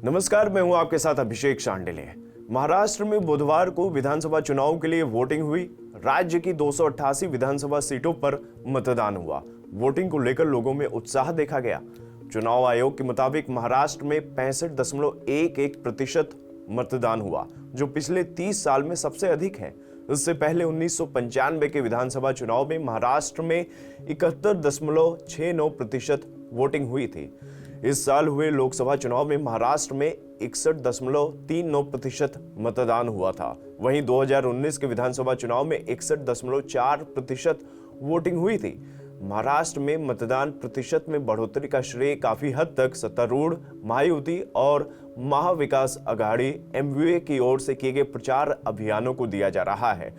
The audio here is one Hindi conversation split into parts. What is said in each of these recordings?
नमस्कार, मैं हूं आपके साथ अभिषेक शांडिल्य। महाराष्ट्र में बुधवार को विधानसभा चुनाव के लिए वोटिंग हुई। राज्य की 288 विधानसभा सीटों पर मतदान हुआ। वोटिंग को लेकर लोगों में उत्साह देखा गया। चुनाव आयोग के मुताबिक महाराष्ट्र में 65.11% मतदान हुआ, जो पिछले 30 साल में सबसे अधिक है। इससे पहले 1995 के विधानसभा चुनाव में महाराष्ट्र में 71.69% वोटिंग हुई थी। इस साल हुए लोकसभा चुनाव में महाराष्ट्र में 61.39% मतदान हुआ था। वहीं 2019 के विधानसभा चुनाव में 61.4% वोटिंग हुई थी। महाराष्ट्र में मतदान प्रतिशत में बढ़ोतरी का श्रेय काफी हद तक सत्तारूढ़ महायुति और महाविकास अघाड़ी एमवीए की ओर से किए गए प्रचार अभियानों को दिया जा रहा है।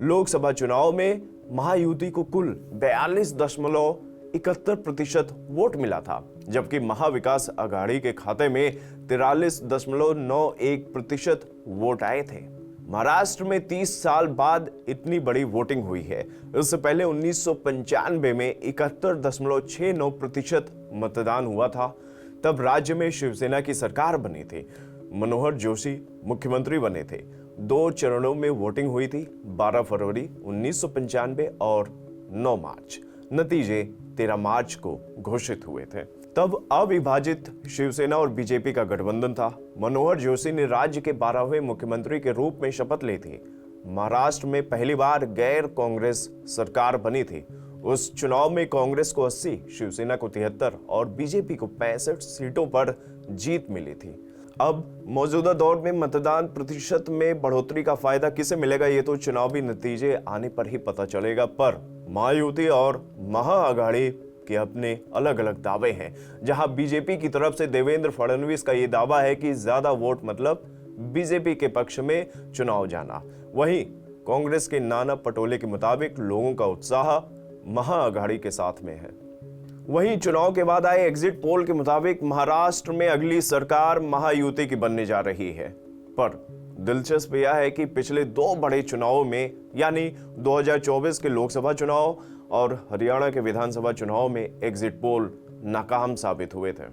लोकसभा चुनाव में महायुति को कुल 42.71% वोट मिला था, जबकि महाविकास अघाड़ी के खाते में 43.91% वोट आए थे। महाराष्ट्र में 30 साल बाद इतनी बड़ी वोटिंग हुई है। इससे पहले 1995 में 71.69% मतदान हुआ था। तब राज्य में शिवसेना की सरकार बनी थी। मनोहर जोशी मुख्यमंत्री बने थे। 2 चरणों में वोटिंग हुई थी, 12 फरवरी 1995 और 9 मार्च। नतीजे 13 मार्च को घोषित हुए थे। तब अविभाजित शिवसेना और बीजेपी का गठबंधन था। मनोहर जोशी ने राज्य के 12वें मुख्यमंत्री के रूप में शपथ ली थी। महाराष्ट्र में पहली बार गैर कांग्रेस सरकार बनी थी। उस चुनाव में कांग्रेस को 80, शिवसेना को 73 और बीजेपी को 65 सीटों पर जीत मिली थी। अब मौजूदा दौर में मतदान प्रतिशत में बढ़ोतरी का फायदा किसे मिलेगा, ये तो चुनावी नतीजे आने पर ही पता चलेगा। पर महायुति और महाअघाड़ी के अपने अलग अलग दावे हैं। जहां बीजेपी की तरफ से देवेंद्र फडणवीस का यह दावा है कि ज्यादा वोट मतलब बीजेपी के पक्ष में चुनाव जाना। वहीं कांग्रेस के नाना पटोले के मुताबिक लोगों का उत्साह महाअघाड़ी के साथ में है। वहीं चुनाव के बाद आए एग्जिट पोल के मुताबिक महाराष्ट्र में अगली सरकार महायुति की बनने जा रही है। पर दिलचस्प यह है कि पिछले 2 बड़े चुनावों में, यानी 2024 के लोकसभा चुनाव और हरियाणा के विधानसभा चुनाव में एग्जिट पोल नाकाम साबित हुए थे।